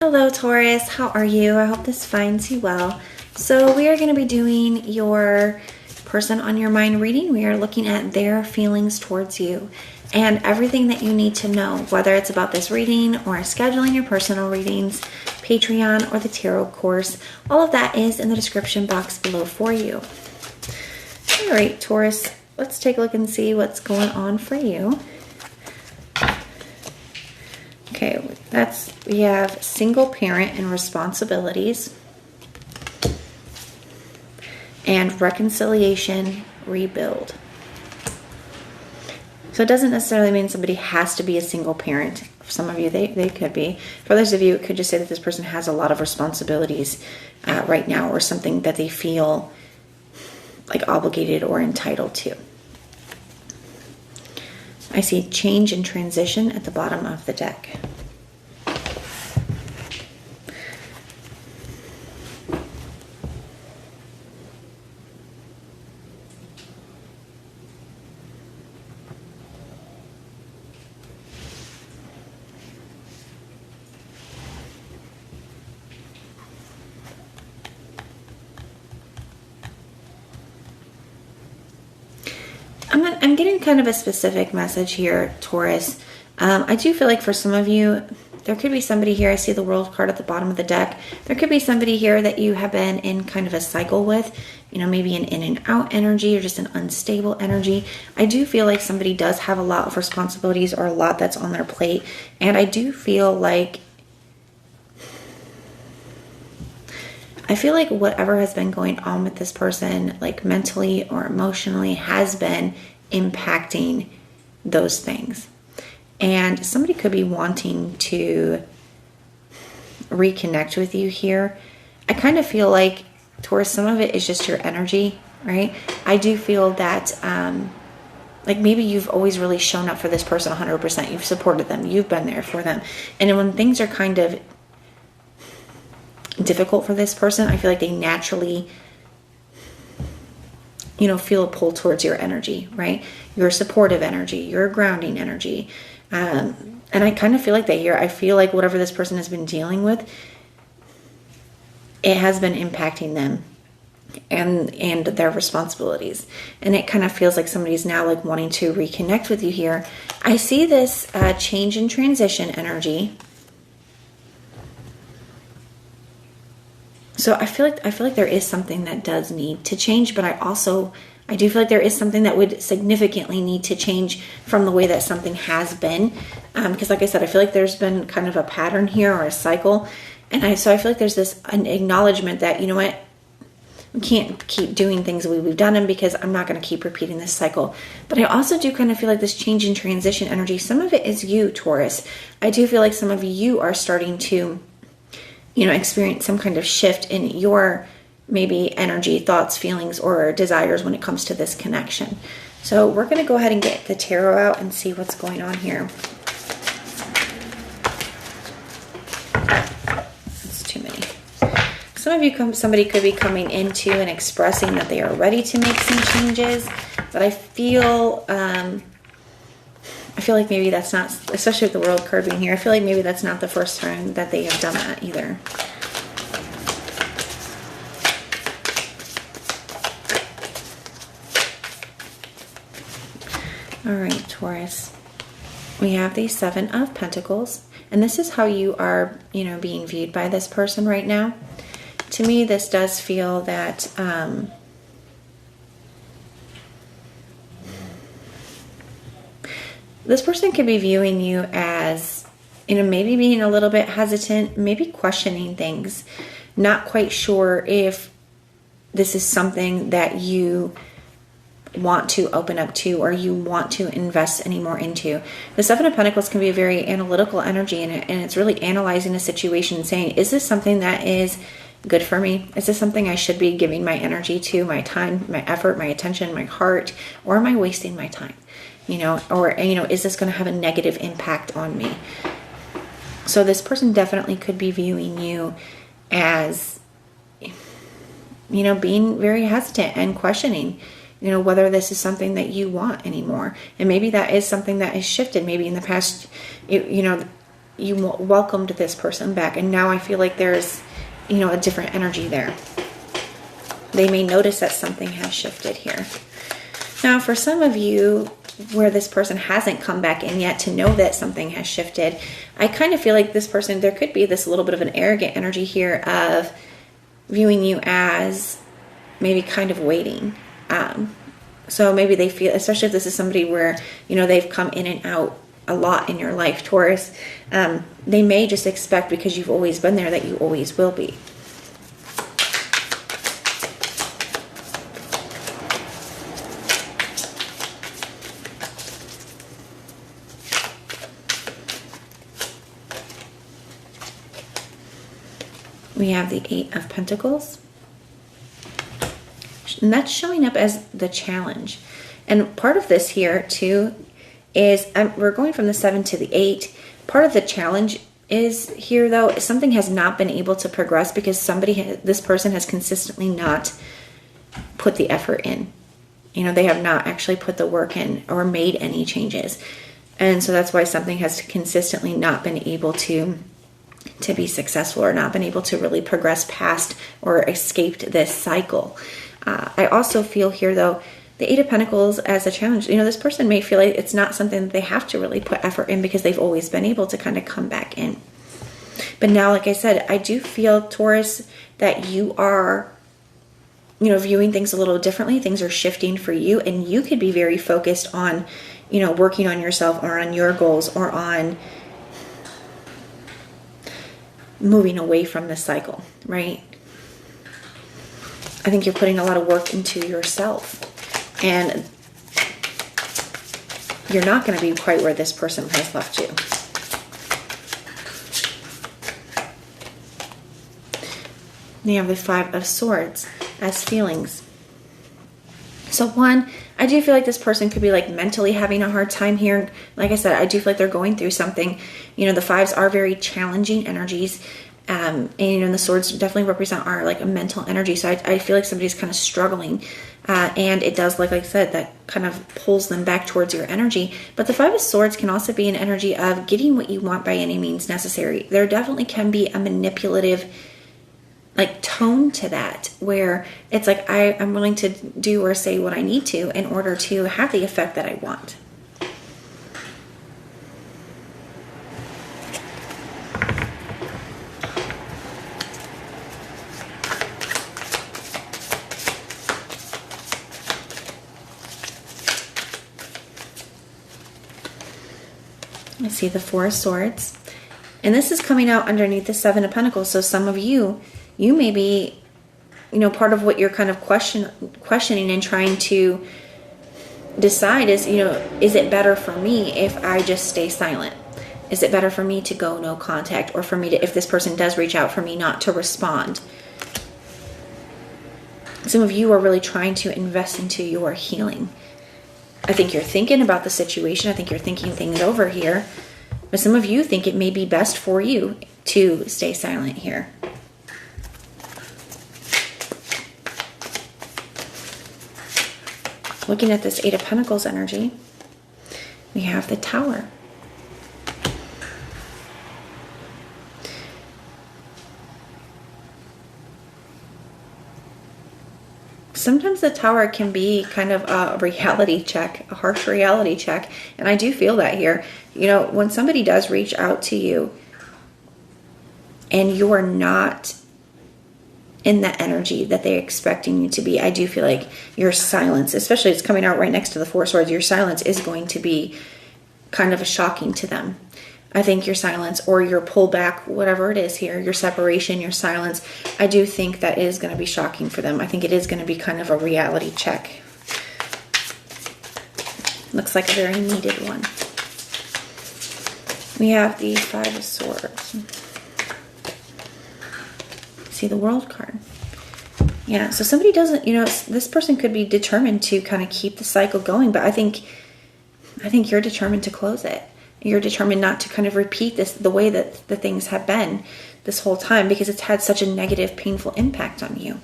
Hello Taurus, how are you? I hope this finds you well. So we are going to be doing your person on your mind reading. We are looking at their feelings towards you and everything that you need to know, whether it's about this reading or scheduling your personal readings, Patreon, or the tarot course. All of that is in the description box below for you. All right, Taurus, let's take a look and see what's going on for you. Okay, we have single parent and responsibilities and reconciliation, rebuild. So it doesn't necessarily mean somebody has to be a single parent. For some of you, they could be. For others of you, it could just say that this person has a lot of responsibilities right now, or something that they feel like obligated or entitled to. I see change and transition at the bottom of the deck. I'm getting kind of a specific message here, Taurus. I do feel like for some of you, there could be somebody here. I see the World card at the bottom of the deck. There could be somebody here that you have been in kind of a cycle with, maybe an in and out energy or just an unstable energy. I do feel like somebody does have a lot of responsibilities or a lot that's on their plate. And I do feel like whatever has been going on with this person, like mentally or emotionally, has been impacting those things. And somebody could be wanting to reconnect with you here. I kind of feel like, Taurus, some of it is just your energy, right? I do feel that like maybe you've always really shown up for this person 100%. You've supported them. You've been there for them. And when things are kind of difficult for this person, I feel like they naturally feel a pull towards your energy, right? Your supportive energy, your grounding energy. And I kind of feel like that here. I feel like whatever this person has been dealing with, it has been impacting them and their responsibilities. And it kind of feels like somebody's now like wanting to reconnect with you here. I see this change and transition energy. So I feel like there is something that does need to change, but I do feel like there is something that would significantly need to change from the way that something has been. Because like I said, I feel like there's been kind of a pattern here or a cycle. And so I feel like there's an acknowledgement that, you know what, we can't keep doing things the way we've done them because I'm not going to keep repeating this cycle. But I also do kind of feel like this change in transition energy, some of it is you, Taurus. I do feel like some of you are starting to experience some kind of shift in your maybe energy, thoughts, feelings, or desires when it comes to this connection. So we're going to go ahead and get the tarot out and see what's going on here. That's too many. Some of you, somebody could be coming into and expressing that they are ready to make some changes, but I feel like maybe that's not, especially with the World card being here, I feel like maybe that's not the first time that they have done that either. All right, Taurus. We have the Seven of Pentacles, and this is how you are, being viewed by this person right now. To me, this does feel that this person could be viewing you as, maybe being a little bit hesitant, maybe questioning things, not quite sure if this is something that you want to open up to or you want to invest any more into. The Seven of Pentacles can be a very analytical energy, and it's really analyzing a situation and saying, is this something that is good for me? Is this something I should be giving my energy to, my time, my effort, my attention, my heart, or am I wasting my time? Is this going to have a negative impact on me? So this person definitely could be viewing you as, being very hesitant and questioning, whether this is something that you want anymore. And maybe that is something that has shifted. Maybe in the past, you welcomed this person back, and now I feel like there's, a different energy there. They may notice that something has shifted here. Now, for some of you where this person hasn't come back in yet to know that something has shifted, I kind of feel like this person, there could be this little bit of an arrogant energy here of viewing you as maybe kind of waiting. So maybe they feel, especially if this is somebody where, they've come in and out a lot in your life, Taurus, they may just expect because you've always been there that you always will be. We have the Eight of Pentacles. And that's showing up as the challenge. And part of this here, too, is we're going from the 7 to the 8. Part of the challenge is here, though, something has not been able to progress because this person has consistently not put the effort in. They have not actually put the work in or made any changes. And so that's why something has consistently not been able to be successful or not been able to really progress past or escaped this cycle. I also feel here, though, the Eight of Pentacles as a challenge. This person may feel like it's not something that they have to really put effort in because they've always been able to kind of come back in. But now, like I said, I do feel, Taurus, that you are, viewing things a little differently. Things are shifting for you, and you could be very focused on, working on yourself or on your goals or on moving away from this cycle, right? I think you're putting a lot of work into yourself, and you're not going to be quite where this person has left you. You have the Five of Swords as feelings. So one, I do feel like this person could be like mentally having a hard time here. Like I said, I do feel like they're going through something. The fives are very challenging energies. And the swords definitely represent our like a mental energy. So I feel like somebody's kind of struggling. And it does, like I said, that kind of pulls them back towards your energy. But the Five of Swords can also be an energy of getting what you want by any means necessary. There definitely can be a manipulative like tone to that, where it's like I'm willing to do or say what I need to in order to have the effect that I want. I see the Four of Swords, and this is coming out underneath the Seven of Pentacles. So some of you may be, part of what you're kind of questioning and trying to decide is, is it better for me if I just stay silent? Is it better for me to go no contact, or for me to, if this person does reach out, for me not to respond? Some of you are really trying to invest into your healing. I think you're thinking about the situation. I think you're thinking things over here. But some of you think it may be best for you to stay silent here. Looking at this Eight of Pentacles energy, we have the Tower. Sometimes the Tower can be kind of a reality check, a harsh reality check. And I do feel that here. When somebody does reach out to you and you are not in the energy that they're expecting you to be, I do feel like your silence, especially it's coming out right next to the Four Swords, your silence is going to be kind of shocking to them. I think your silence or your pullback, whatever it is here, your separation, your silence, I do think that is going to be shocking for them. I think it is going to be kind of a reality check. Looks like a very needed one. We have the Five of Swords. See the World card. Yeah, so somebody doesn't, this person could be determined to kind of keep the cycle going, but I think you're determined to close it. You're determined not to kind of repeat this the way that the things have been this whole time, because it's had such a negative, painful impact on you.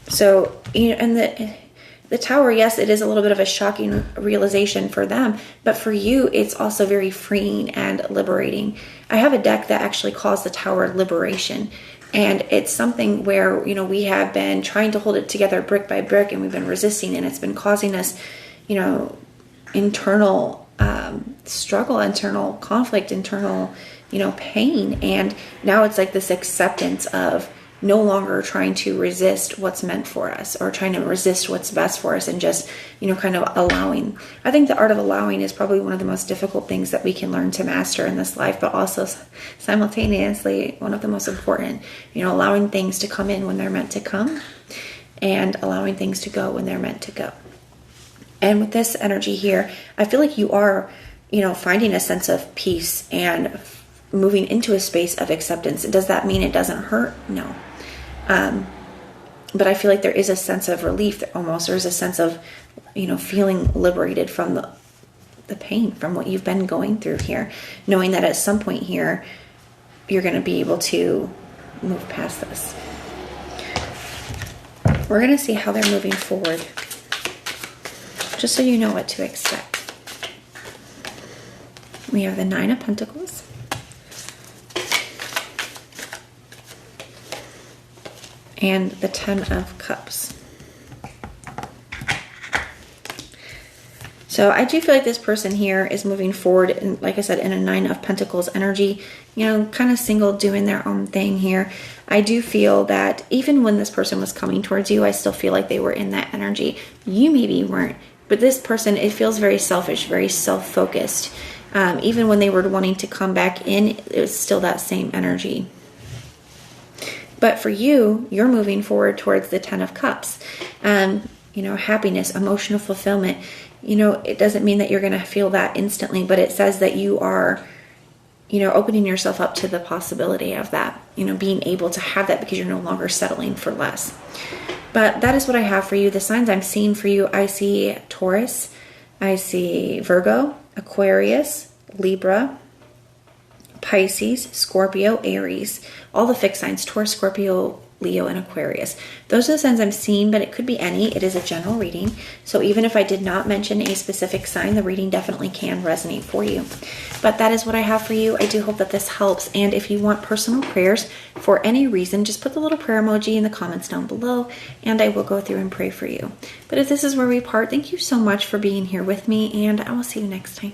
So, and the Tower, yes, it is a little bit of a shocking realization for them, but for you, it's also very freeing and liberating. I have a deck that actually calls the Tower Liberation. And it's something where, you know, we have been trying to hold it together brick by brick, and we've been resisting, and it's been causing us, you know, internal struggle, internal conflict, internal, you know, pain. And now it's like this acceptance of no longer trying to resist what's meant for us, or trying to resist what's best for us, and just, you know, kind of allowing. I think the art of allowing is probably one of the most difficult things that we can learn to master in this life, but also simultaneously one of the most important. You know, allowing things to come in when they're meant to come, and allowing things to go when they're meant to go. And with this energy here, I feel like you are, you know, finding a sense of peace and moving into a space of acceptance. Does that mean it doesn't hurt? No. But I feel like there is a sense of relief almost. There's a sense of, you know, feeling liberated from the pain, from what you've been going through here, knowing that at some point here, you're going to be able to move past this. We're going to see how they're moving forward, just so you know what to expect. We have the Nine of Pentacles. And the Ten of Cups. So I do feel like this person here is moving forward, and like I said, in a Nine of Pentacles energy, you know, kind of single, doing their own thing here. I do feel that even when this person was coming towards you, I still feel like they were in that energy. You maybe weren't, but this person, it feels very selfish, very self-focused. Even when they were wanting to come back in, it was still that same energy. But for you, you're moving forward towards the Ten of Cups. You know, happiness, emotional fulfillment. You know, it doesn't mean that you're going to feel that instantly, but it says that you are, you know, opening yourself up to the possibility of that. You know, being able to have that because you're no longer settling for less. But that is what I have for you. The signs I'm seeing for you, I see Taurus, I see Virgo, Aquarius, Libra, Pisces, Scorpio, Aries, all the fixed signs, Taurus, Scorpio, Leo, and Aquarius. Those are the signs I'm seeing, but it could be any. It is a general reading. So even if I did not mention a specific sign, the reading definitely can resonate for you. But that is what I have for you. I do hope that this helps. And if you want personal prayers for any reason, just put the little prayer emoji in the comments down below, and I will go through and pray for you. But if this is where we part, thank you so much for being here with me, and I will see you next time.